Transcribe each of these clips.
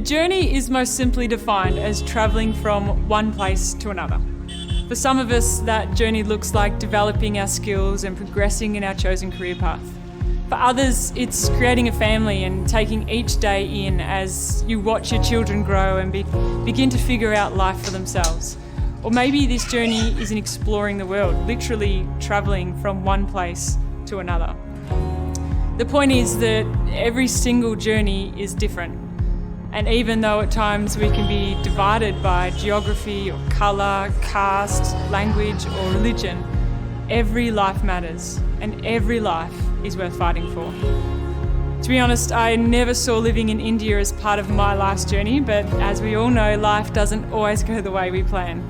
journey is most simply defined as travelling from one place to another. For some of us, that journey looks like developing our skills and progressing in our chosen career path. For others, it's creating a family and taking each day in as you watch your children grow and begin to figure out life for themselves. Or maybe this journey is in exploring the world, literally travelling from one place to another. The point is that every single journey is different. And even though at times we can be divided by geography or colour, caste, language or religion, every life matters and every life is worth fighting for. To be honest, I never saw living in India as part of my life's journey, but as we all know, life doesn't always go the way we plan.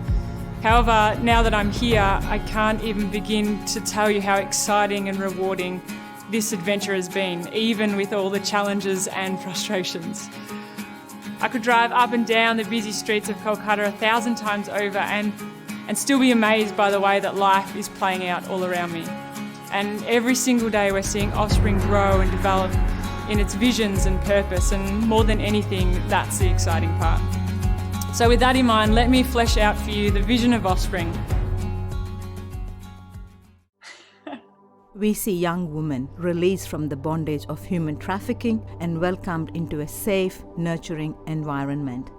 However, now that I'm here, I can't even begin to tell you how exciting and rewarding this adventure has been, even with all the challenges and frustrations. I could drive up and down the busy streets of Kolkata 1,000 times over and still be amazed by the way that life is playing out all around me. And every single day we're seeing Offspring grow and develop in its visions and purpose, and more than anything, that's the exciting part. So with that in mind, let me flesh out for you the vision of Offspring. We see young women released from the bondage of human trafficking and welcomed into a safe, nurturing environment.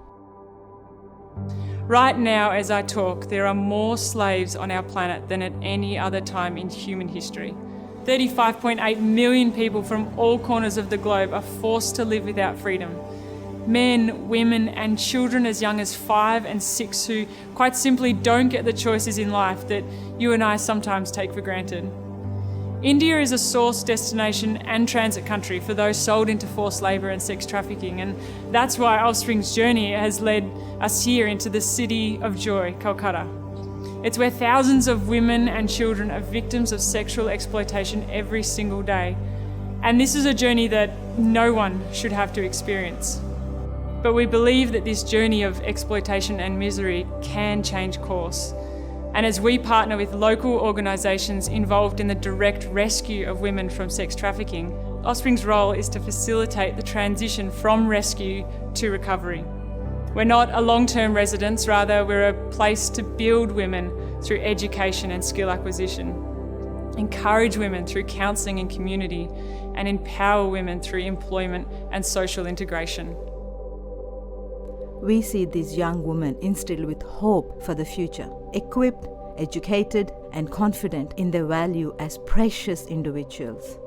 Right now, as I talk, there are more slaves on our planet than at any other time in human history. 35.8 million people from all corners of the globe are forced to live without freedom. Men, women and children as young as 5 and 6 who quite simply don't get the choices in life that you and I sometimes take for granted. India is a source, destination and transit country for those sold into forced labour and sex trafficking, and that's why Offspring's journey has led us here into the city of joy, Kolkata. It's where thousands of women and children are victims of sexual exploitation every single day, and this is a journey that no one should have to experience. But we believe that this journey of exploitation and misery can change course. And as we partner with local organisations involved in the direct rescue of women from sex trafficking, Offspring's role is to facilitate the transition from rescue to recovery. We're not a long-term residence, rather we're a place to build women through education and skill acquisition, encourage women through counselling and community, and empower women through employment and social integration. We see these young women instilled with hope for the future, equipped, educated, and confident in their value as precious individuals.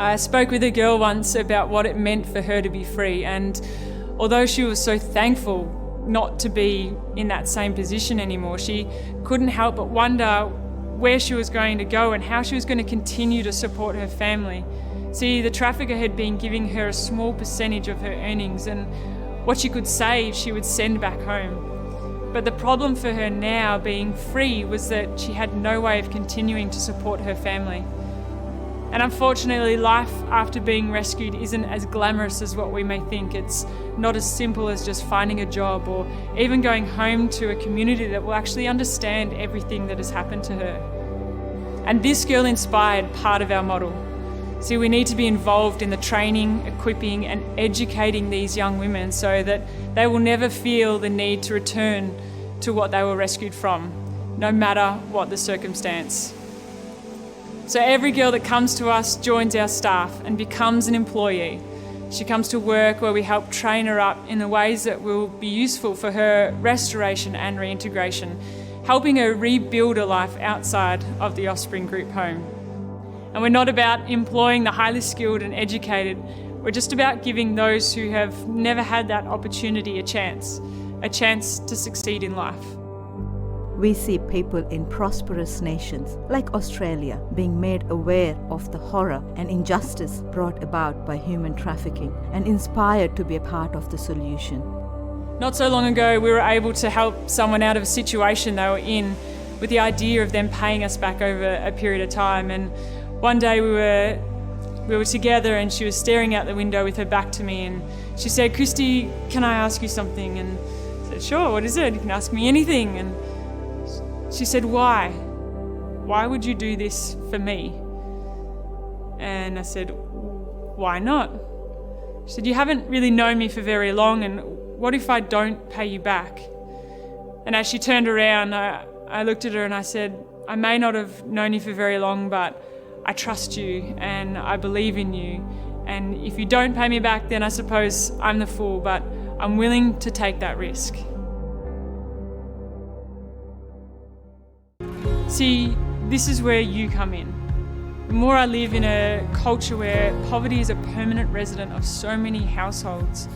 I spoke with a girl once about what it meant for her to be free, and although she was so thankful not to be in that same position anymore, she couldn't help but wonder where she was going to go and how she was going to continue to support her family. See, the trafficker had been giving her a small percentage of her earnings, and what she could save, she would send back home. But the problem for her now, being free, was that she had no way of continuing to support her family. And unfortunately, life after being rescued isn't as glamorous as what we may think. It's not as simple as just finding a job or even going home to a community that will actually understand everything that has happened to her. And this girl inspired part of our model. See, we need to be involved in the training, equipping and educating these young women so that they will never feel the need to return to what they were rescued from, no matter what the circumstance. So every girl that comes to us joins our staff and becomes an employee. She comes to work where we help train her up in the ways that will be useful for her restoration and reintegration, helping her rebuild her life outside of the Offspring Group home. And we're not about employing the highly skilled and educated. We're just about giving those who have never had that opportunity a chance to succeed in life. We see people in prosperous nations like Australia being made aware of the horror and injustice brought about by human trafficking and inspired to be a part of the solution. Not so long ago, we were able to help someone out of a situation they were in with the idea of them paying us back over a period of time. And one day we were together and she was staring out the window with her back to me and she said, "Kristi, can I ask you something?" And I said, "Sure, what is it? You can ask me anything." And she said, "Why? Why would you do this for me?" And I said, "Why not?" She said, "You haven't really known me for very long, and what if I don't pay you back?" And as she turned around, I looked at her and I said, "I may not have known you for very long, but I trust you and I believe in you. And if you don't pay me back, then I suppose I'm the fool, but I'm willing to take that risk." See, this is where you come in. The more I live in a culture where poverty is a permanent resident of so many households,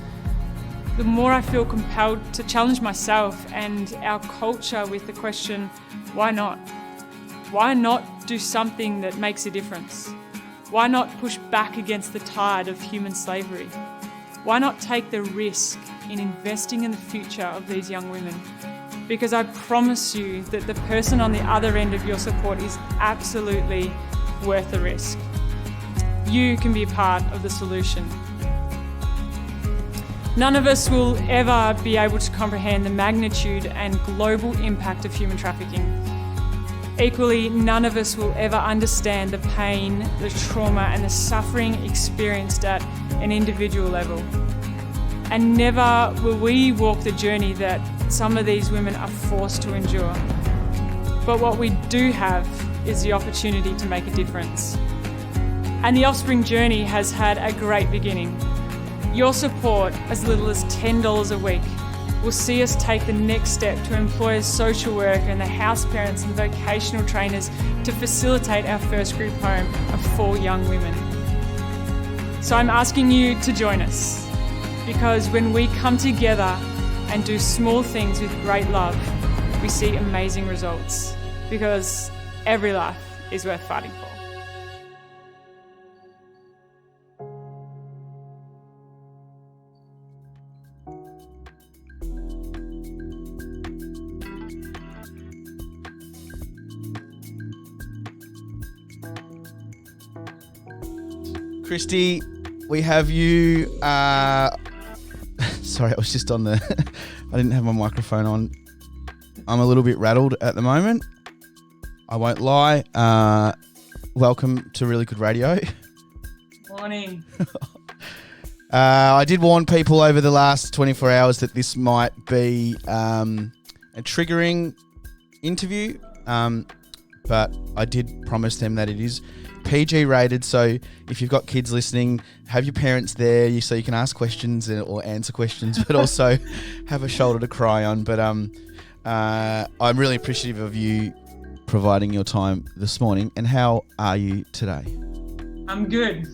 the more I feel compelled to challenge myself and our culture with the question, why not? Why not do something that makes a difference? Why not push back against the tide of human slavery? Why not take the risk in investing in the future of these young women? Because I promise you that the person on the other end of your support is absolutely worth the risk. You can be part of the solution. None of us will ever be able to comprehend the magnitude and global impact of human trafficking. Equally, none of us will ever understand the pain, the trauma, and the suffering experienced at an individual level. And never will we walk the journey that some of these women are forced to endure. But what we do have is the opportunity to make a difference. And the Offspring journey has had a great beginning. Your support, as little as $10 a week, will see us take the next step to employ a social worker and the house parents and vocational trainers to facilitate our first group home of 4 young women. So I'm asking you to join us, because when we come together and do small things with great love, we see amazing results, because every life is worth fighting for. Kristi, we have you. Sorry, I was just on the. I didn't have my microphone on. I'm a little bit rattled at the moment. I won't lie. Welcome to Really Good Radio. Morning. I did warn people over the last 24 hours that this might be a triggering interview, but I did promise them that it is PG rated, so if you've got kids listening, have your parents there so you can ask questions or answer questions, but also have a shoulder to cry on. But I'm really appreciative of you providing your time this morning. And how are you today? I'm good.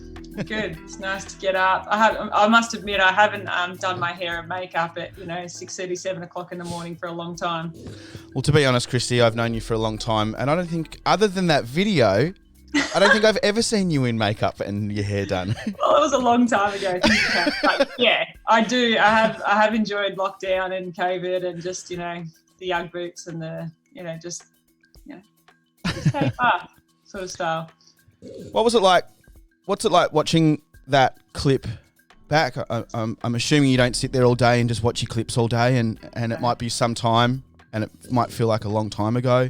Good. It's nice to get up. I must admit, I haven't done my hair and makeup at 6:30, 7 o'clock in the morning for a long time. Well, to be honest, Kristi, I've known you for a long time, and I don't think, other than that video, I don't think I've ever seen you in makeup and your hair done. Well, it was a long time ago. But yeah, I do. I have enjoyed lockdown and COVID and just, the Ugg boots and the, just take up sort of style. What was it like? What's it like watching that clip back? I'm assuming you don't sit there all day and just watch your clips all day, and it might be some time and it might feel like a long time ago.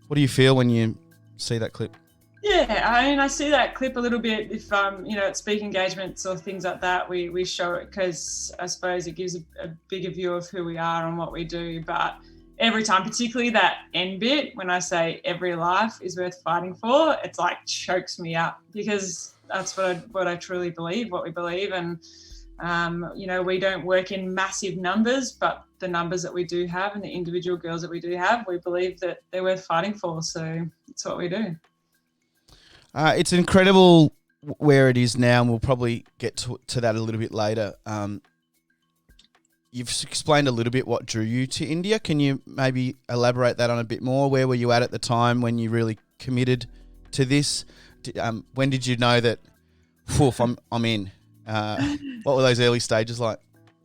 What do you feel when you see that clip? Yeah, I see that clip a little bit if, at speaking engagements or things like that, we show it because I suppose it gives a bigger view of who we are and what we do. But every time, particularly that end bit, when I say every life is worth fighting for, it's like chokes me up, because that's what I truly believe, what we believe. And, we don't work in massive numbers, but the numbers that we do have and the individual girls that we do have, we believe that they're worth fighting for. So it's what we do. It's incredible where it is now, and we'll probably get to that a little bit later. You've explained a little bit what drew you to India. Can you maybe elaborate that on a bit more? Where were you at the time when you really committed to this? When did you know that, I'm in? What were those early stages like?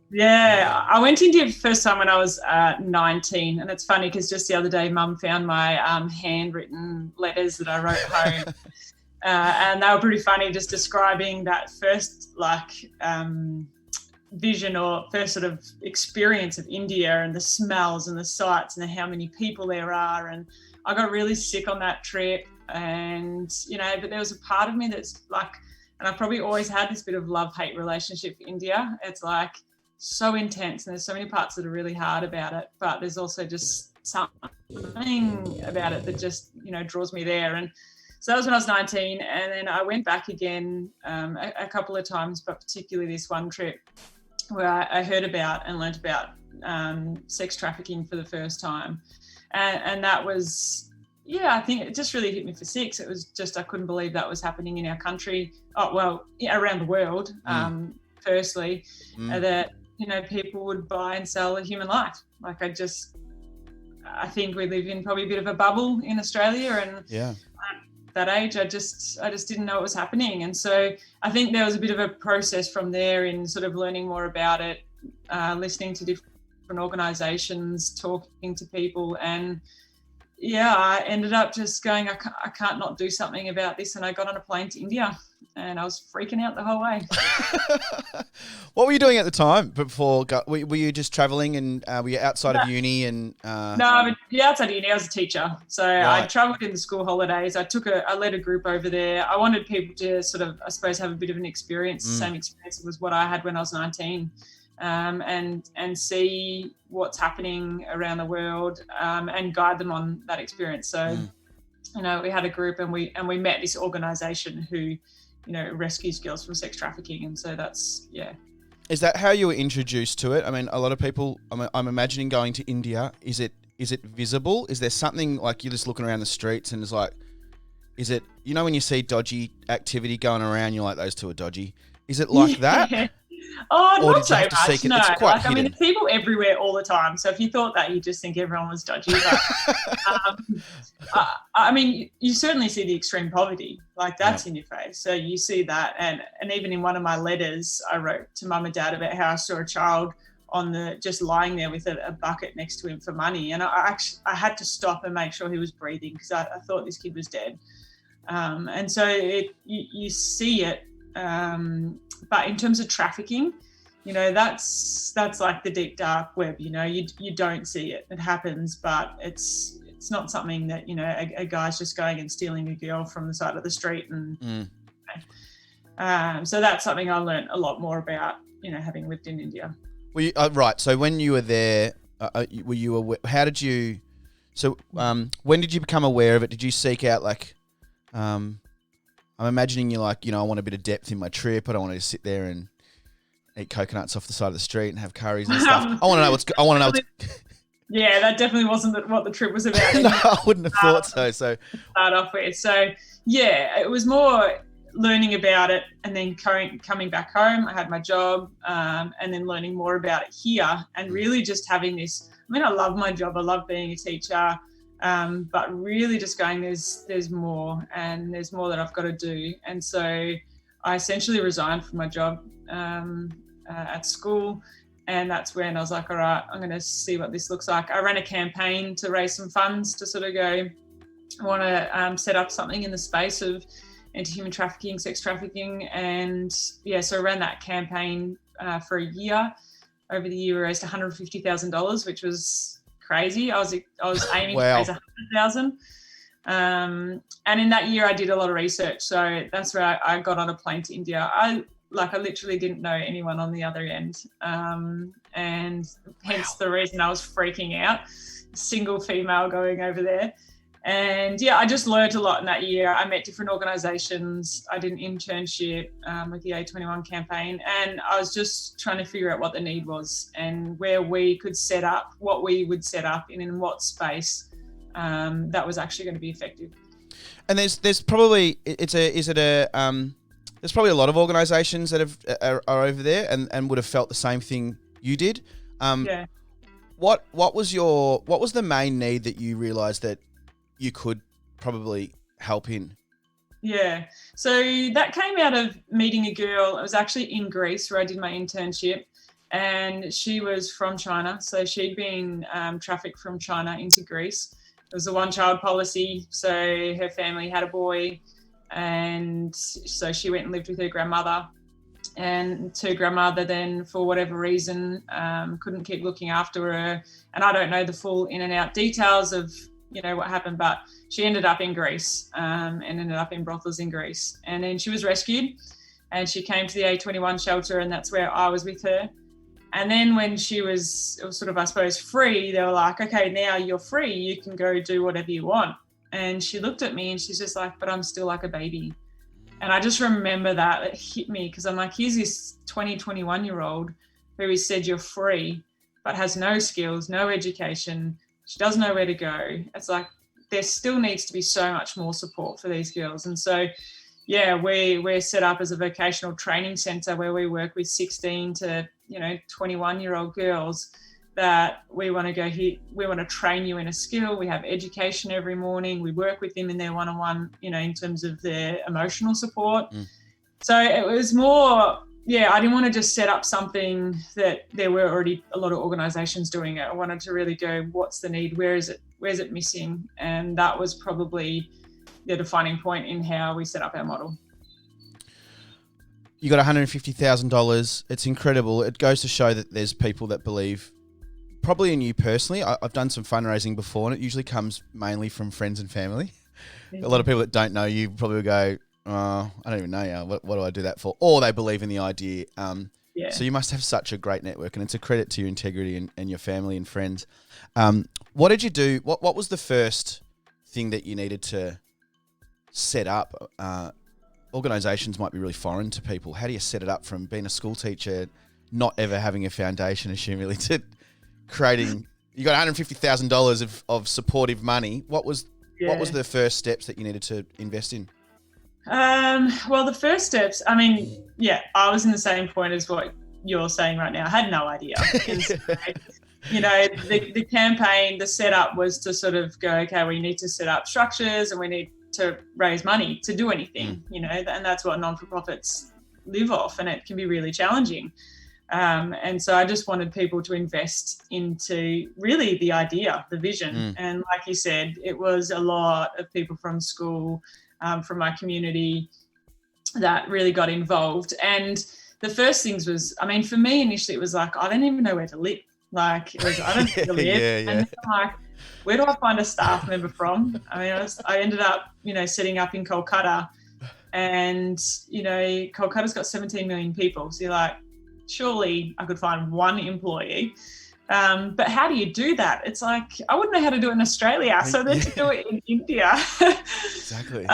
Yeah, I went to India first time when I was 19, and it's funny because just the other day Mum found my handwritten letters that I wrote home. And they were pretty funny, just describing that first vision or first sort of experience of India and the smells and the sights and how many people there are. And I got really sick on that trip, and but there was a part of me that's like And I've probably always had this bit of love-hate relationship with India. It's like so intense, and there's so many parts that are really hard about it, but there's also just something about it that just, draws me there. And so that was when I was 19, and then I went back again a couple of times, but particularly this one trip where I heard about and learnt about sex trafficking for the first time. And that was, I think it just really hit me for six. It was just, I couldn't believe that was happening in our country. Around the world, firstly, that, people would buy and sell a human life. Like I think we live in probably a bit of a bubble in Australia, and at that age, I just didn't know what was happening. And so I think there was a bit of a process from there in sort of learning more about it, listening to different organisations, talking to people, and I ended up just going, I can't not do something about this. And I got on a plane to India, and I was freaking out the whole way. What were you doing at the time before? Were you just travelling, and were you outside of uni? And No, but outside of uni, I was a teacher. So right. I travelled in the school holidays. I led a group over there. I wanted people to sort of, I suppose, have a bit of an experience, the same experience as what I had when I was 19. And see what's happening around the world, and guide them on that experience. So, we had a group, and we met this organisation who, rescues girls from sex trafficking. And so that's, Is that how you were introduced to it? I mean, a lot of people, I'm imagining going to India. Is it visible? Is there something like you're just looking around the streets and it's like, is it, when you see dodgy activity going around, you're like, those two are dodgy. Is it like that? Oh, or not so much. No, it's quite hidden. there's people everywhere all the time. So if you thought that, you just think everyone was dodgy. But you certainly see the extreme poverty, like that's in your face. So you see that, and even in one of my letters, I wrote to mum and dad about how I saw a child just lying there with a bucket next to him for money, and I had to stop and make sure he was breathing, because I thought this kid was dead. And so you see it. But in terms of trafficking, that's like the deep dark web. You don't see it. It happens, but it's not something that a guy's just going and stealing a girl from the side of the street. And so that's something I learned a lot more about, having lived in India. Well, right. So when you were there, were you aware? How did you? So when did you become aware of it? Did you seek out I'm imagining you're like, I want a bit of depth in my trip. I don't want to just sit there and eat coconuts off the side of the street and have curries and stuff. I want to know what's. Yeah, that definitely wasn't what the trip was about. No, I wouldn't have thought so. So start off with. So it was more learning about it, and then coming back home. I had my job, and then learning more about it here, and really just having this. I love my job. I love being a teacher. But really just going, there's more, and there's more that I've got to do. And so I essentially resigned from my job at school, and that's when I was like, all right, I'm going to see what this looks like. I ran a campaign to raise some funds to sort of go, I want to set up something in the space of anti-human trafficking, sex trafficking. And so I ran that campaign for a year. Over the year, we raised $150,000, which was crazy. I was aiming to raise 100,000. And in that year I did a lot of research. So that's where I got on a plane to India. I literally didn't know anyone on the other end. And hence the reason I was freaking out, single female going over there. And I just learned a lot in that year. I met different organisations. I did an internship with the A21 campaign, and I was just trying to figure out what the need was and where we could set up, what we would set up in what space that was actually going to be effective. And there's probably there's probably a lot of organisations that are over there and would have felt the same thing you did. What was the main need that you realised that you could probably help in? Yeah, so that came out of meeting a girl. It was actually in Greece where I did my internship, and she was from China. So she'd been trafficked from China into Greece. It was a one-child policy, so her family had a boy, and so she went and lived with her grandmother. And her grandmother then, for whatever reason, couldn't keep looking after her. And I don't know the full in and out details of what happened, but she ended up in Greece and ended up in brothels in Greece. And then she was rescued, and she came to the A21 shelter, and that's where I was with her. And then when it was sort of, I suppose, free, they were like, okay, now you're free, you can go do whatever you want. And she looked at me and she's just like, but I'm still like a baby. And I just remember that, it hit me, because I'm like, here's this 21-year-old who is said you're free, but has no skills, no education. She doesn't know where to go. It's like, there still needs to be so much more support for these girls. And so, yeah, we're set up as a vocational training centre where we work with 16 to 21-year-old girls that we want to go here. We want to train you in a skill. We have education every morning. We work with them in their one-on-one, in terms of their emotional support. So it was more, I didn't want to just set up something that there were already a lot of organisations doing it. I wanted to really go, what's the need? Where's it missing? And that was probably the defining point in how we set up our model. You got $150,000. It's incredible. It goes to show that there's people that believe probably in you personally. I've done some fundraising before, and it usually comes mainly from friends and family. A lot of people that don't know you probably will go, I don't even know you. What do I do that for? Or they believe in the idea. So you must have such a great network, and it's a credit to your integrity and your family and friends. What did you do? What was the first thing that you needed to set up? Organisations might be really foreign to people. How do you set it up from being a school teacher, not ever having a foundation, assumedly, to creating? You got $150,000 of supportive money. What was the first steps that you needed to invest in? Well, the first steps, I was in the same point as what you're saying right now. I had no idea. The campaign, the setup was to sort of go, okay, we need to set up structures and we need to raise money to do anything, and that's what non-for-profits live off, and it can be really challenging. And so I just wanted people to invest into really the idea, the vision. And like you said, it was a lot of people from school, from my community that really got involved. And the first things was, for me initially, it was like, I don't even know where to live. Like, it was, I don't know where to live. And then I'm like, where do I find a staff member from? I ended up, setting up in Kolkata, and, Kolkata's got 17 million people. So you're like, surely I could find one employee. But how do you do that? It's like, I wouldn't know how to do it in Australia, so let's do it in India. Exactly.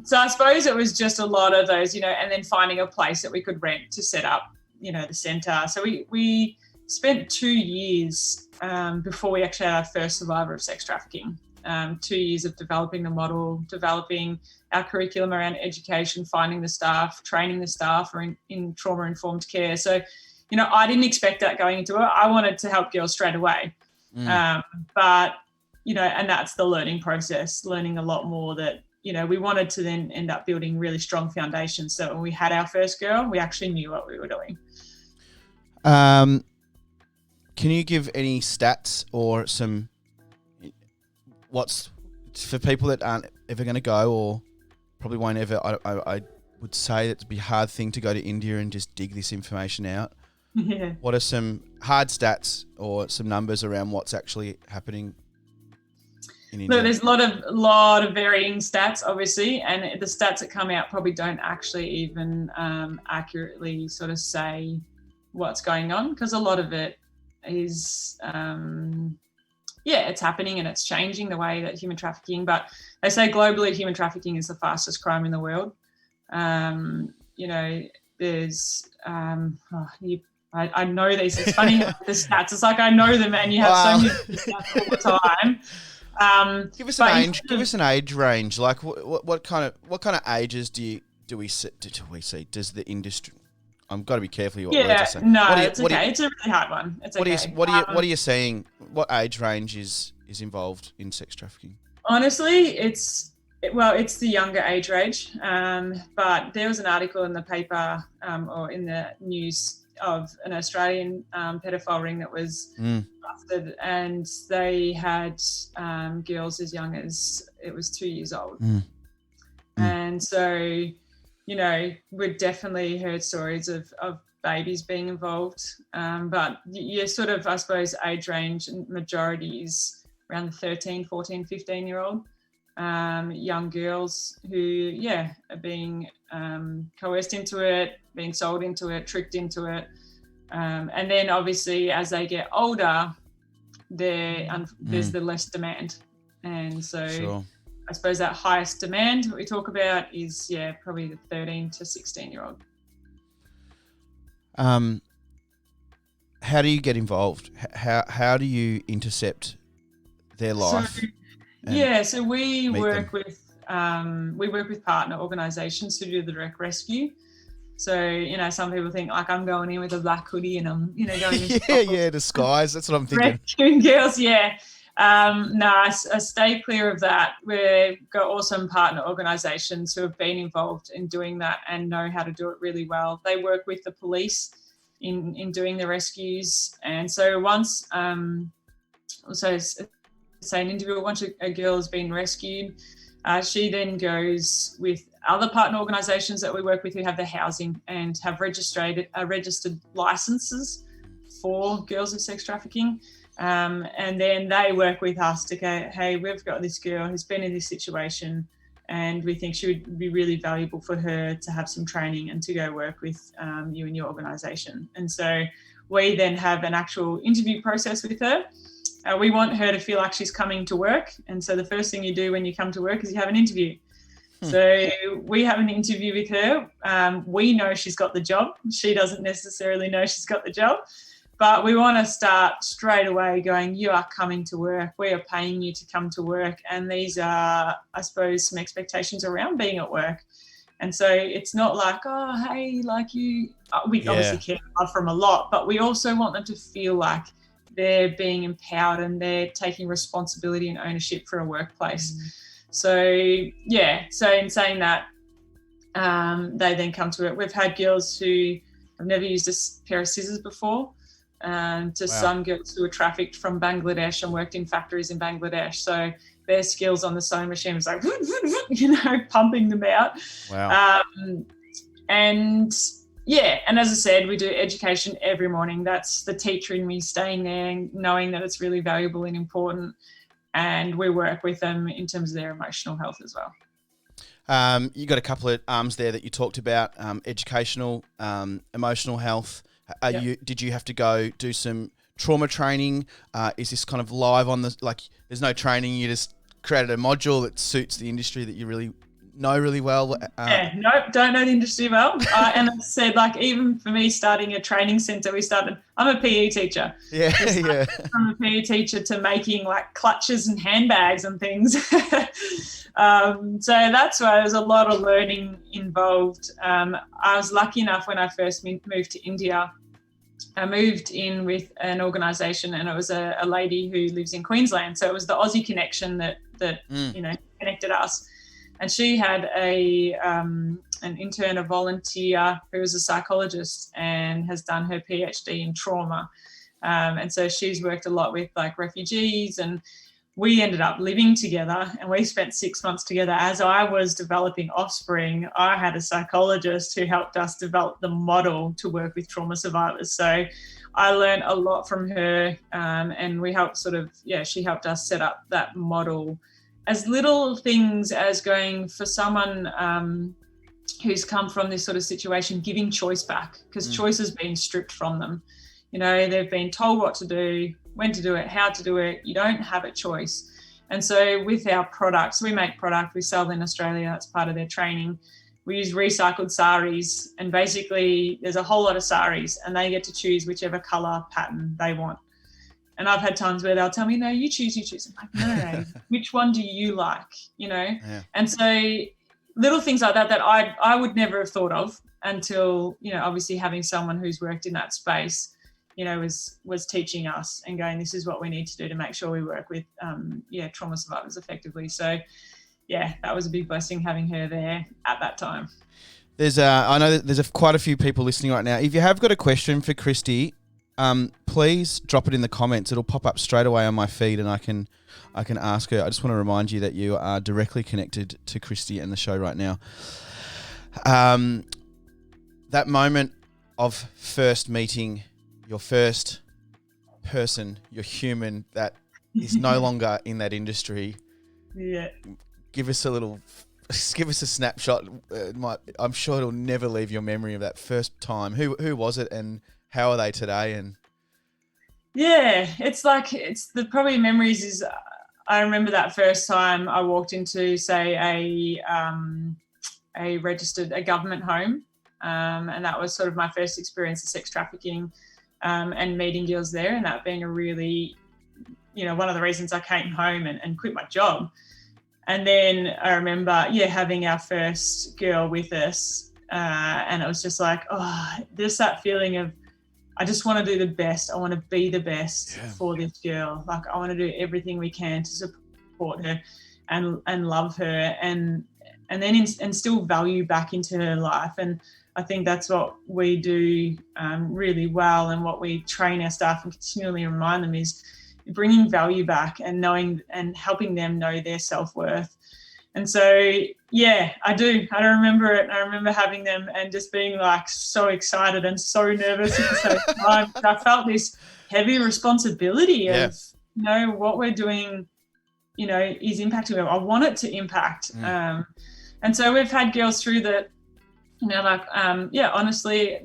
So I suppose it was just a lot of those, and then finding a place that we could rent to set up, the centre. So we spent 2 years before we actually had our first survivor of sex trafficking. 2 years of developing the model, developing our curriculum around education, finding the staff, training the staff in trauma-informed care. So, I didn't expect that going into it. I wanted to help girls straight away. But, and that's the learning process, learning a lot more that, we wanted to then end up building really strong foundations. So when we had our first girl, we actually knew what we were doing. Can you give any stats or some, what's for people that aren't ever going to go or probably won't ever, I would say it'd be a hard thing to go to India and just dig this information out. Yeah. What are some hard stats or some numbers around what's actually happening in India? Look, there's a lot of varying stats, obviously, and the stats that come out probably don't actually even accurately sort of say what's going on, because a lot of it is, it's happening and it's changing the way that human trafficking, but they say globally human trafficking is the fastest crime in the world. There's, I know these, it's funny, the stats, it's like I know them and you have so many stats all the time. Give us an age. Give us an age range. Like what kind of ages do we see? Does the industry? I've got to be careful what words I say. No, it's okay. It's a really hard one. It's okay. What are you seeing? What age range is involved in sex trafficking? Honestly, it's the younger age range. But there was an article in the paper or in the news of an Australian pedophile ring that was busted, and they had girls as young as it was 2 years old. And so, we've definitely heard stories of babies being involved. But you sort of, I suppose, age range and majority is around the 13, 14, 15-year-old. young girls who, are being coerced into it, being sold into it, tricked into it. And then obviously as they get older, there's the less demand. And so Sure. I suppose that highest demand we talk about is, probably the 13 to 16-year-old. How do you get involved? How do you intercept their life? So we work with partner organisations who do the direct rescue. So, some people think like I'm going in with a black hoodie and I'm, going into disguise. That's what I'm thinking. Rescuing girls, No, I stay clear of that. We've got awesome partner organisations who have been involved in doing that and know how to do it really well. They work with the police in doing the rescues. And so once, say an individual, once a girl has been rescued, she then goes with other partner organisations that we work with who have the housing and have registered licences for girls of sex trafficking. And then they work with us to go, hey, we've got this girl who's been in this situation and we think she would be really valuable for her to have some training and to go work with you and your organisation. And so we then have an actual interview process with her. We want her to feel like she's coming to work. And so the first thing you do when you come to work is you have an interview. So we have an interview with her. We know she's got the job. She doesn't necessarily know she's got the job. But we want to start straight away going, you are coming to work. We are paying you to come to work. And these are, I suppose, some expectations around being at work. And so it's not like, oh, hey, like you, we obviously care from a lot, but we also want them to feel like they're being empowered and they're taking responsibility and ownership for a workplace. So in saying that, they then come to it. We've had girls who have never used a pair of scissors before, some girls who were trafficked from Bangladesh and worked in factories in Bangladesh. So their skills on the sewing machine was like, pumping them out. Wow. And as I said, we do education every morning. That's the teacher in me staying there, knowing that it's really valuable and important. And we work with them in terms of their emotional health as well. You got a couple of arms there that you talked about, educational, emotional health. Did you have to go do some trauma training? Is this kind of live on there's no training, you just created a module that suits the industry that you really know really well? Don't know the industry well. And I said, even for me starting a training centre, I'm a PE teacher. From a PE teacher to making clutches and handbags and things. So that's why there's a lot of learning involved. I was lucky enough when I first moved to India. I moved in with an organisation and it was a lady who lives in Queensland. So it was the Aussie connection that connected us. And she had an intern, a volunteer who was a psychologist and has done her PhD in trauma. And so she's worked a lot with refugees, and we ended up living together and we spent 6 months together. As I was developing Offspring, I had a psychologist who helped us develop the model to work with trauma survivors. So I learned a lot from her, and we helped she helped us set up that model. As little things as going for someone who's come from this sort of situation, giving choice back, because choice has been stripped from them. They've been told what to do, when to do it, how to do it. You don't have a choice. And so with our products, we make product, we sell in Australia, that's part of their training. We use recycled saris, and basically there's a whole lot of saris and they get to choose whichever colour pattern they want. And I've had times where they'll tell me, no, you choose. I'm like, no, which one do you like, Yeah. And so little things like that I would never have thought of until, obviously having someone who's worked in that space, was teaching us and going, this is what we need to do to make sure we work with, trauma survivors effectively. So, that was a big blessing having her there at that time. I know that there's quite a few people listening right now. If you have got a question for Kristi, please drop it in the comments. It'll pop up straight away on my feed and I can ask her. I just want to remind you that you are directly connected to Kristi and the show right now. That moment of first meeting your first person, your human that is no longer in that industry. Yeah. give us a snapshot. I'm sure it'll never leave your memory of that first time. Who was it, and how are they today? And yeah, it's the probably memories is I remember that first time I walked into, say, a government home, and that was sort of my first experience of sex trafficking, and meeting girls there, and that being a really, one of the reasons I came home and quit my job. And then I remember, having our first girl with us, and it was just like, there's that feeling of, I just want to do the best. I want to be the best for this girl. Like, I want to do everything we can to support her and love her and then instill value back into her life. And I think that's what we do really well, and what we train our staff and continually remind them is bringing value back and knowing and helping them know their self-worth. And so, I do. I remember it. I remember having them and just being like so excited and so nervous at the same time. I felt this heavy responsibility of, what we're doing, is impacting them. I want it to impact. And so we've had girls through that, honestly,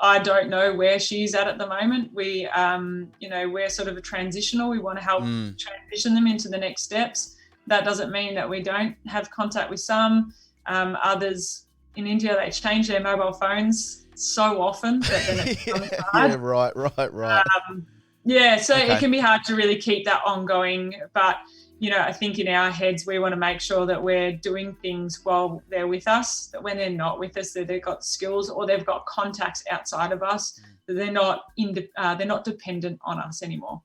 I don't know where she's at the moment. We, we're sort of a transitional. We want to help transition them into the next steps. That doesn't mean that we don't have contact with some. Others in India, they change their mobile phones so often that then it becomes hard. Right. So it can be hard to really keep that ongoing. But, I think in our heads, we want to make sure that we're doing things while they're with us, that when they're not with us, that they've got skills or they've got contacts outside of us, that they're not dependent on us anymore.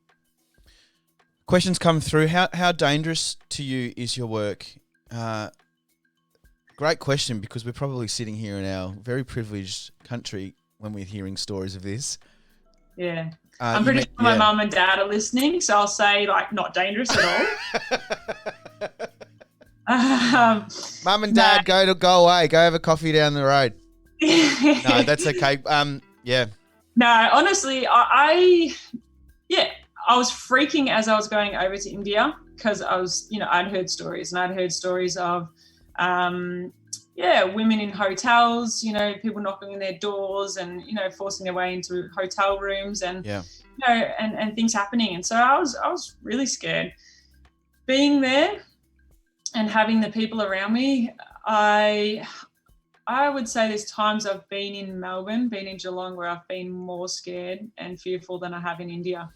Questions come through. How dangerous to you is your work? Great question, because we're probably sitting here in our very privileged country when we're hearing stories of this. Yeah. I'm pretty sure my mum and dad are listening, so I'll say, not dangerous at all. Mum and dad, go away. Go have a coffee down the road. No, that's okay. No, honestly, I was freaking as I was going over to India, because I was, I'd heard stories of, women in hotels, people knocking on their doors and, forcing their way into hotel rooms and, and things happening. And so I was really scared being there and having the people around me. I would say there's times I've been in Melbourne, been in Geelong, where I've been more scared and fearful than I have in India.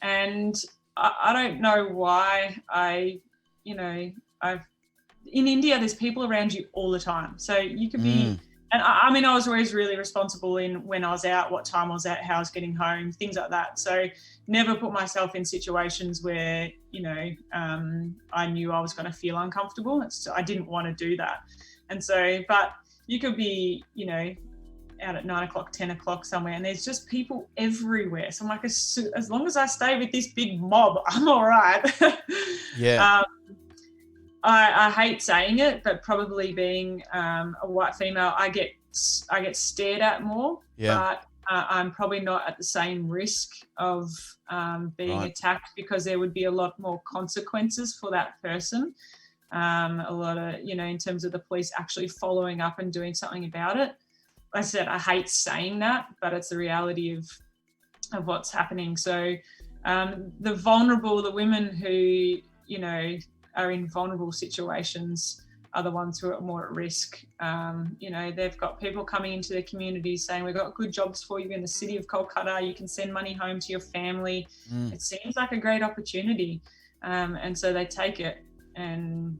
And I don't know why in India, there's people around you all the time. So you could be, and I was always really responsible in when I was out, what time I was out, how I was getting home, things like that. So never put myself in situations where, I knew I was going to feel uncomfortable. I didn't want to do that. And so, but you could be, out at 9 o'clock, 10 o'clock somewhere, and there's just people everywhere. So I'm like, as long as I stay with this big mob, I'm all right. Yeah. I hate saying it, but probably being a white female, I get stared at more. Yeah. But I'm probably not at the same risk of being attacked, because there would be a lot more consequences for that person. A lot of, in terms of the police actually following up and doing something about it. Like I said, I hate saying that, but it's the reality of what's happening. So the women who, are in vulnerable situations are the ones who are more at risk. They've got people coming into their communities saying, we've got good jobs for you in the city of Kolkata. You can send money home to your family. It seems like a great opportunity. And so they take it, and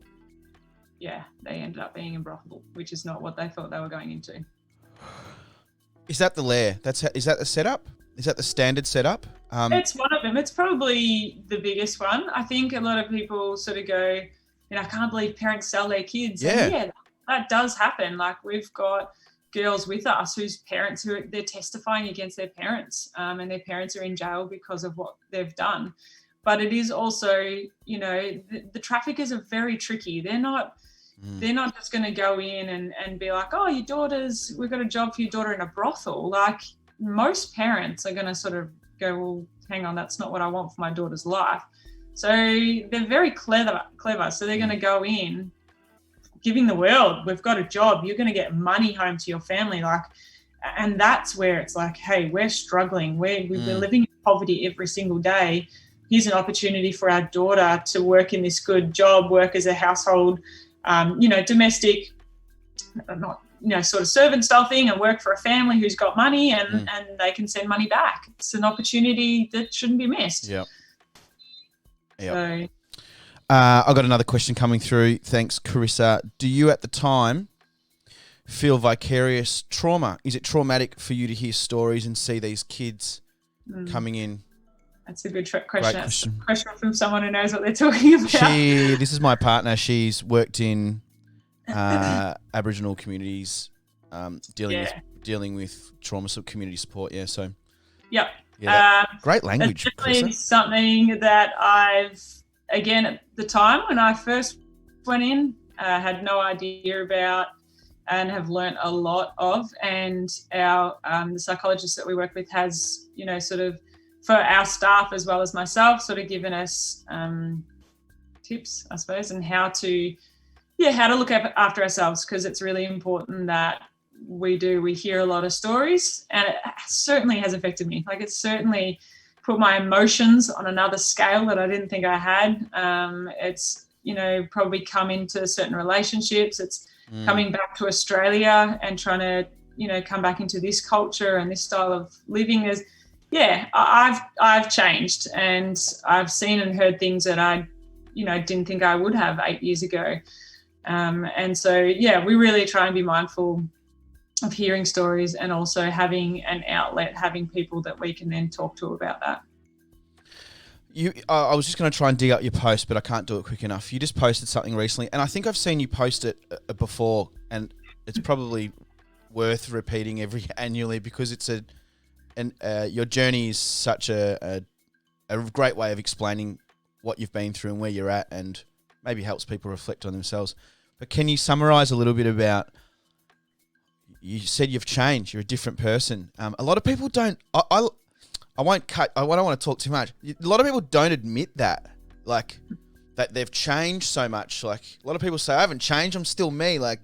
they ended up being in brothel, which is not what they thought they were going into. Is that the lair? Is that the setup? Is that the standard setup? It's one of them. It's probably the biggest one. I think a lot of people sort of go, I can't believe parents sell their kids. Yeah. And that does happen. Like, we've got girls with us whose parents, they're testifying against their parents, and their parents are in jail because of what they've done. But it is also, the traffickers are very tricky. They're not just going to go in and be like, we've got a job for your daughter in a brothel. Like, most parents are going to sort of go, well, hang on, that's not what I want for my daughter's life. So they're very clever. So they're going to go in giving the world, we've got a job, you're going to get money home to your family. Like, and that's where it's like, hey, we're struggling. We're living in poverty every single day. Here's an opportunity for our daughter to work in this good job, work as a household, domestic, not, sort of servant style thing, and work for a family who's got money and they can send money back. It's an opportunity that shouldn't be missed. Yep. So, I got another question coming through. Thanks, Carissa. Do you at the time feel vicarious trauma? Is it traumatic for you to hear stories and see these kids coming in? That's a good question. Great That's question. a question from someone who knows what they're talking about. This is my partner. She's worked in Aboriginal communities, dealing with trauma community support. Yeah, so yep. Yeah, great language. It's definitely something that I've, again, at the time when I first went in, had no idea about and have learnt a lot of. And our the psychologist that we work with has, sort of, for our staff as well as myself, sort of given us tips, I suppose, and how to look after ourselves, because it's really important that we hear a lot of stories, and it certainly has affected me. Like, it's certainly put my emotions on another scale that I didn't think I had. It's, probably come into certain relationships. It's coming back to Australia and trying to, come back into this culture and this style of living. I've changed, and I've seen and heard things that I, didn't think I would have 8 years ago. And so, we really try and be mindful of hearing stories, and also having an outlet, having people that we can then talk to about that. I was just going to try and dig up your post, but I can't do it quick enough. You just posted something recently, and I think I've seen you post it before, and it's probably worth repeating annually, because it's your journey is such a great way of explaining what you've been through and where you're at, and maybe helps people reflect on themselves. But can you summarize a little bit about, you said you've changed, you're a different person. A lot of people don't, I don't want to talk too much. A lot of people don't admit that, like, that they've changed so much. Like, a lot of people say, I haven't changed, I'm still me. Like,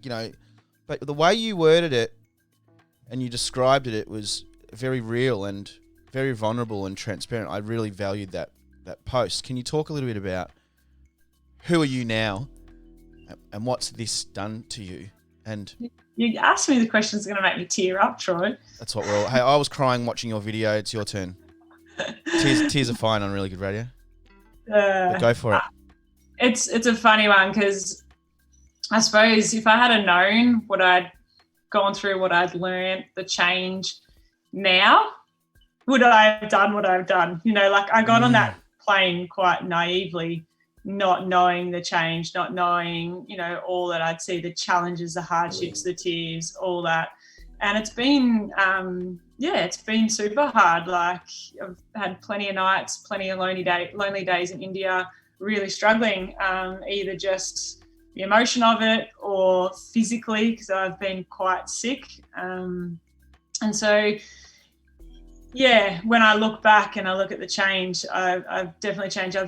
but the way you worded it and you described it, it was very real and very vulnerable and transparent. I really valued that post. Can you talk a little bit about who are you now and what's this done to you? And you asked me the questions that are going to make me tear up, Troy. That's what we're all... Hey, I was crying watching your video. It's your turn. Tears are fine on Really Good Radio. But go for it. It's a funny one, because I suppose if I had known what I'd gone through, what I'd learned, the change now, would I have done what I've done? Like, I got on that plane quite naively, not knowing the change, not knowing, all that I'd see, the challenges, the hardships, the tears, all that. And it's been, it's been super hard. Like, I've had plenty of nights, plenty of lonely days in India, really struggling, either just the emotion of it or physically, because I've been quite sick. And so, when I look back and I look at the change, I've definitely changed.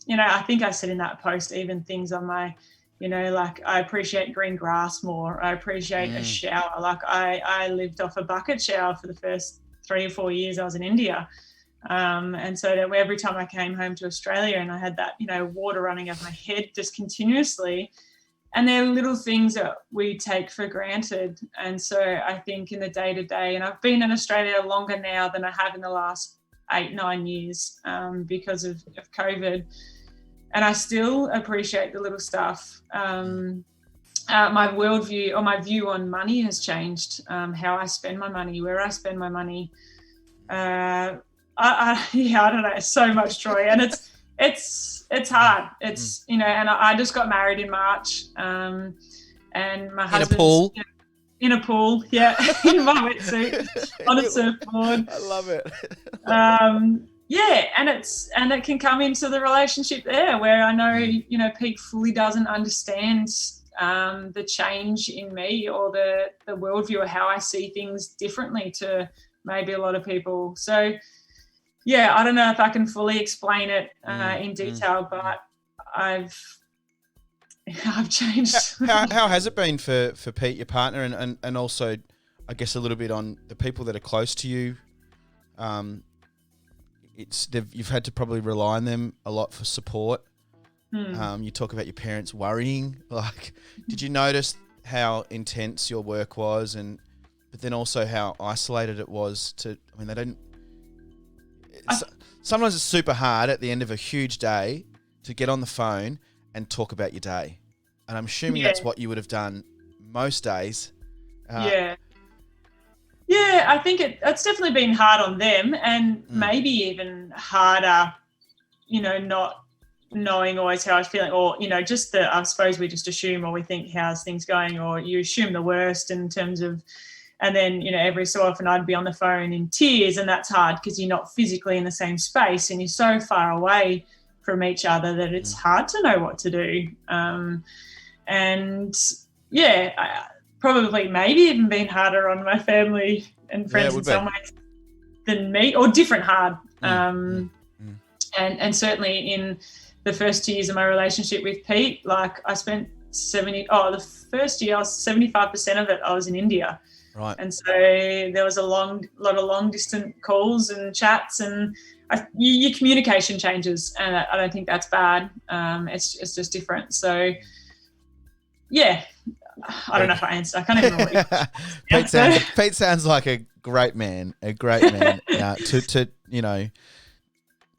I think I said in that post, even things on my, like, I appreciate green grass more. I appreciate a shower. Like, I lived off a bucket shower for the first 3 or 4 years I was in India. And so that every time I came home to Australia and I had that, water running over my head just continuously. And they're little things that we take for granted. And so I think in the day-to-day, and I've been in Australia longer now than I have in the last 8-9 years because of COVID. And I still appreciate the little stuff. My worldview, or my view on money, has changed. How I spend my money, where I spend my money. I don't know, so much, Troy. And it's hard. It's, and I just got married in March. And my husband's in a pool, in my wetsuit on a surfboard. I love it. And it can come into the relationship there, where I know, Pete fully doesn't understand the change in me, or the worldview, or how I see things differently to maybe a lot of people. So yeah, I don't know if I can fully explain it in detail, but I've changed. How has it been for Pete, your partner, and also, I guess, a little bit on the people that are close to you? You've had to probably rely on them a lot for support. You talk about your parents worrying. Like, did you notice how intense your work was, but then also how isolated it was they don't. Sometimes it's super hard at the end of a huge day to get on the phone and talk about your day. And I'm assuming that's what you would have done most days. Yeah, I think it's definitely been hard on them, and maybe even harder, not knowing always how I was feeling, or, just I suppose we just assume, or we think, how's things going, or you assume the worst in terms of, and then, every so often I'd be on the phone in tears, and that's hard because you're not physically in the same space and you're so far away from each other that it's hard to know what to do. Probably maybe even been harder on my family and friends in some ways than me, or different hard. And certainly in the first 2 years of my relationship with Pete, like I spent the first year, 75% of it I was in India. Right. And so there was a lot of long distance calls and chats, and your communication changes, and I don't think that's bad. It's just different. So yeah, I don't know if I answered. I can't even remember what Pete sounds like a great man.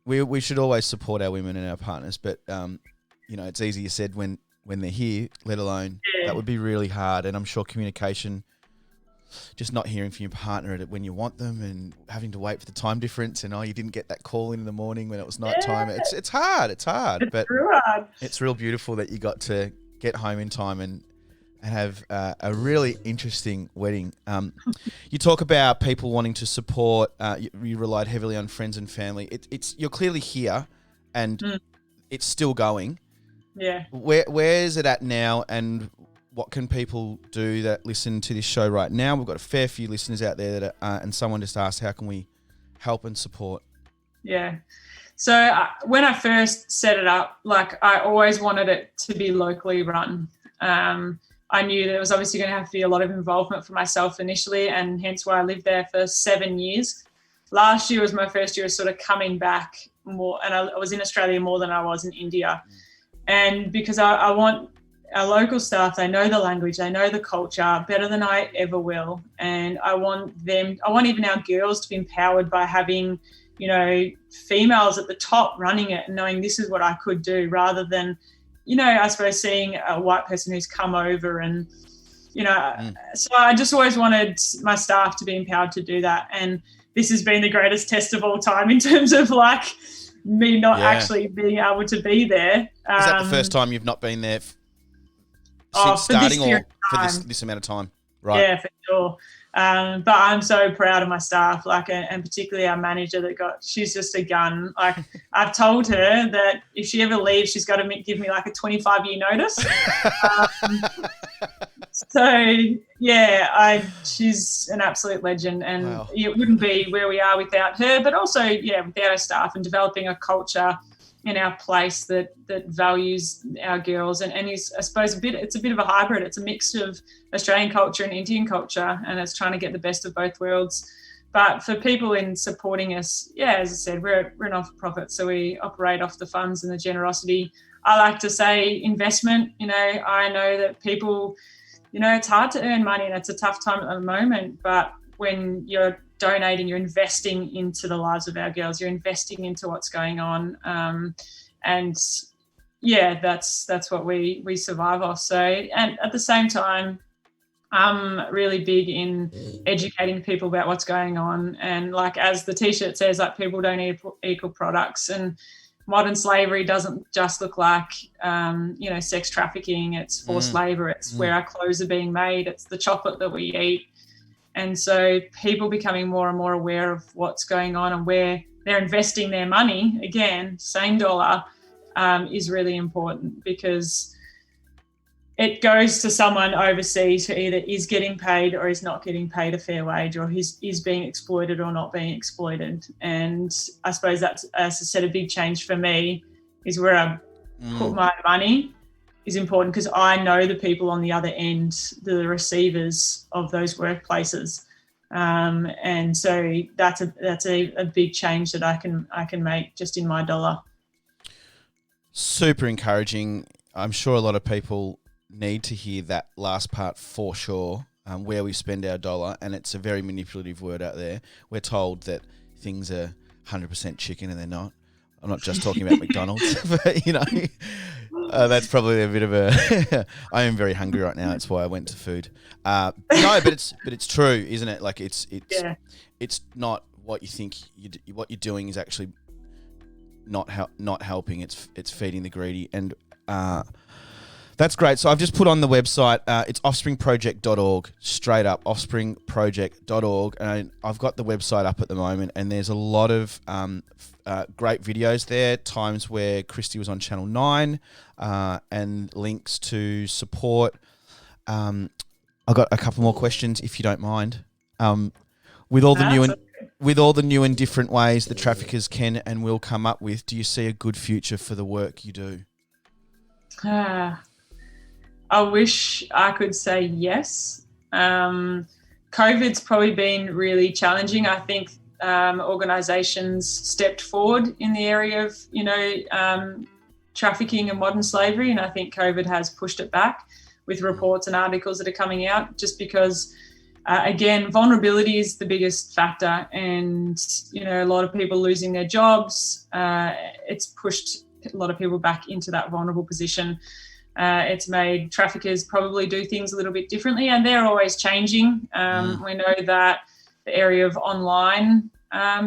We should always support our women and our partners, but it's easier said when they're here, let alone that would be really hard. And I'm sure communication, just not hearing from your partner when you want them, and having to wait for the time difference, and you didn't get that call in the morning when it was night time. It's hard. But it's real beautiful that you got to get home in time and have a really interesting wedding. You talk about people wanting to support. You relied heavily on friends and family. You're clearly here, and it's still going. Yeah. Where is it at now, and what can people do that listen to this show right now? We've got a fair few listeners out there that and someone just asked, how can we help and support? Yeah. So when I first set it up, like I always wanted it to be locally run. I knew there was obviously going to have to be a lot of involvement for myself initially, and hence why I lived there for 7 years. Last year was my first year of sort of coming back more, and I was in Australia more than I was in India. And because I want our local staff, they know the language, they know the culture better than I ever will. And I want even our girls to be empowered by having, females at the top running it and knowing this is what I could do, rather than, I suppose seeing a white person who's come over and, so I just always wanted my staff to be empowered to do that. And this has been the greatest test of all time in terms of like me not actually being able to be there. Is that the first time you've not been there since starting, or for this amount of time? Right. Yeah, for sure. But I'm so proud of my staff, like, and particularly our manager she's just a gun. Like, I've told her that if she ever leaves, she's got to give me like a 25-year notice. She's an absolute legend, and it wouldn't be where we are without her, but also, without our staff, and developing a culture in our place that values our girls, and is, I suppose, it's a bit of a hybrid. It's a mix of Australian culture and Indian culture, and it's trying to get the best of both worlds. But for people in supporting us, as I said, we're a not-for-profit, so we operate off the funds and the generosity. I like to say investment. I know that people, it's hard to earn money and it's a tough time at the moment, but when you're donating, you're investing into the lives of our girls, you're investing into what's going on, that's what we survive off. So, and at the same time, I'm really big in educating people about what's going on, and like as the t-shirt says, like, people don't equal products, and modern slavery doesn't just look like sex trafficking. It's forced labor, it's where our clothes are being made, it's the chocolate that we eat. And so people becoming more and more aware of what's going on and where they're investing their money, again, same dollar, is really important, because it goes to someone overseas who either is getting paid or is not getting paid a fair wage, or is being exploited or not being exploited. And I suppose that's, as I said, a big change for me is where I put my money is important, because I know the people on the other end, the receivers of those workplaces. And so that's a big change that I can make just in my dollar. Super encouraging. I'm sure a lot of people need to hear that last part for sure, where we spend our dollar, and it's a very manipulative word out there. We're told that things are 100% chicken and they're not. I'm not just talking about McDonald's, but that's probably a bit of a. I am very hungry right now. That's why I went to food. No, but it's true, isn't it? Like it's not what you think. What you're doing is actually not helping. It's feeding the greedy, and that's great. So I've just put on the website. It's offspringproject.org. Straight up, offspringproject.org, and I've got the website up at the moment, and there's a lot of great videos there, times where Kristi was on Channel 9, and links to support. I've got a couple more questions, if you don't mind. With all the new and different ways the traffickers can and will come up with, do you see a good future for the work you do? I wish I could say yes. COVID's probably been really challenging. I think organisations stepped forward in the area of, trafficking and modern slavery, and I think COVID has pushed it back with reports and articles that are coming out, just because, again, vulnerability is the biggest factor, and, a lot of people losing their jobs, it's pushed a lot of people back into that vulnerable position. It's made traffickers probably do things a little bit differently, and they're always changing. We know that the area of online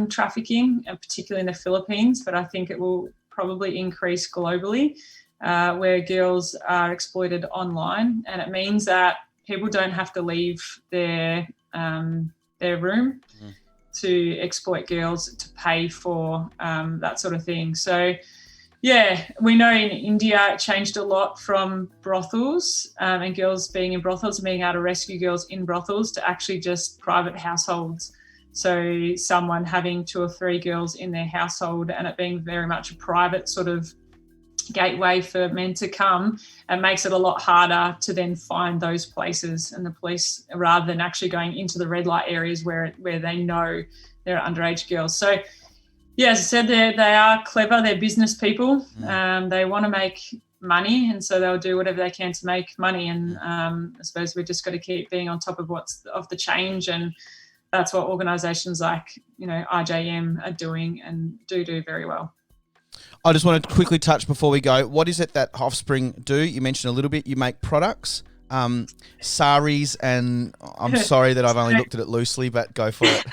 trafficking, and particularly in the Philippines, but I think it will probably increase globally, where girls are exploited online, and it means that people don't have to leave their room to exploit girls to pay for that sort of thing. So, yeah, we know in India it changed a lot from brothels and girls being in brothels and being able to rescue girls in brothels to actually just private households. So someone having 2 or 3 girls in their household, and it being very much a private sort of gateway for men to come, and makes it a lot harder to then find those places, and the police, rather than actually going into the red light areas where they know there are underage girls. So, yeah, as I said, they are clever. They're business people. They want to make money, and so they'll do whatever they can to make money. And I suppose we've just got to keep being on top of the change, and that's what organisations like IJM are doing and do very well. I just want to quickly touch before we go. What is it that Offspring do? You mentioned a little bit. You make products, saris, and I'm sorry that I've only looked at it loosely, but go for it.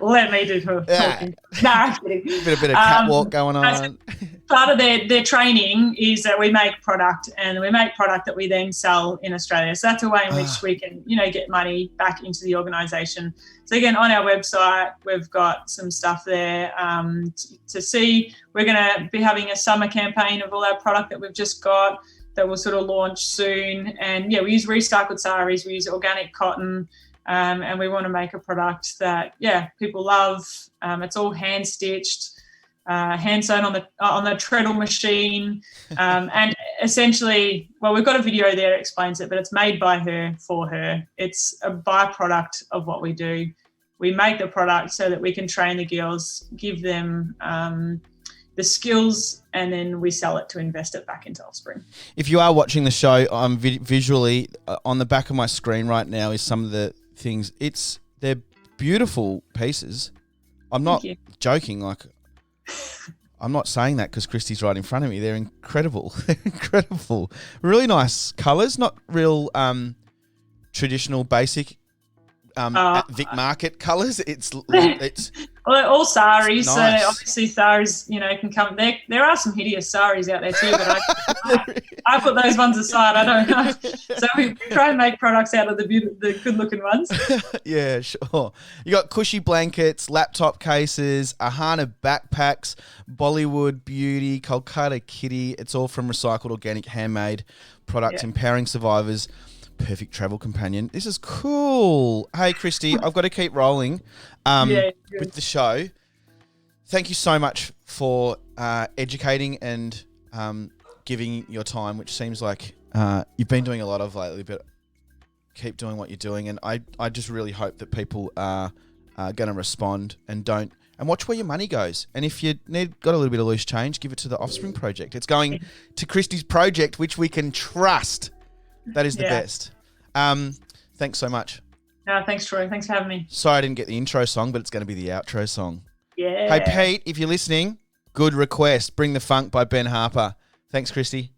Let me do talking. Yeah. No, I'm kidding. Bit of catwalk going on. Part of their training is that we make product, and we make product that we then sell in Australia. So that's a way in which we can, get money back into the organisation. So again, on our website, we've got some stuff there to see. We're going to be having a summer campaign of all our product that we've just got that will sort of launch soon. And yeah, we use recycled saris, we use organic cotton, and we want to make a product that, people love. It's all hand stitched, hand sewn on the treadle machine, and essentially, we've got a video there that explains it, but it's made by her for her. It's a byproduct of what we do. We make the product so that we can train the girls, give them the skills, and then we sell it to invest it back into Offspring. If you are watching the show, I'm visually on the back of my screen right now is some of the things. They're beautiful pieces. I'm not joking. I'm not saying that because Kristi's right in front of me. They're incredible. They're incredible. Really nice colours. Not real traditional, basic at Vic Market colours. It's well, all saris. Nice. So obviously saris, can come. There are some hideous saris out there too, but I put those ones aside. I don't know. So we try and make products out of the good-looking ones. Yeah, sure. You got cushy blankets, laptop cases, Ahana backpacks, Bollywood beauty, Kolkata kitty. It's all from recycled, organic, handmade products, empowering survivors. Perfect travel companion. This is cool. Hey, Kristi, I've got to keep rolling with the show. Thank you so much for educating and giving your time, which seems like you've been doing a lot of lately, but keep doing what you're doing. And I just really hope that people are going to respond and watch where your money goes. And if you got a little bit of loose change, give it to the Offspring project. It's going to Kristi's project, which we can trust. That is the best. Thanks so much. Thanks, Troy. Thanks for having me. Sorry I didn't get the intro song, but it's going to be the outro song. Yeah. Hey, Pete, if you're listening, good request. Bring the Funk by Ben Harper. Thanks, Kristi.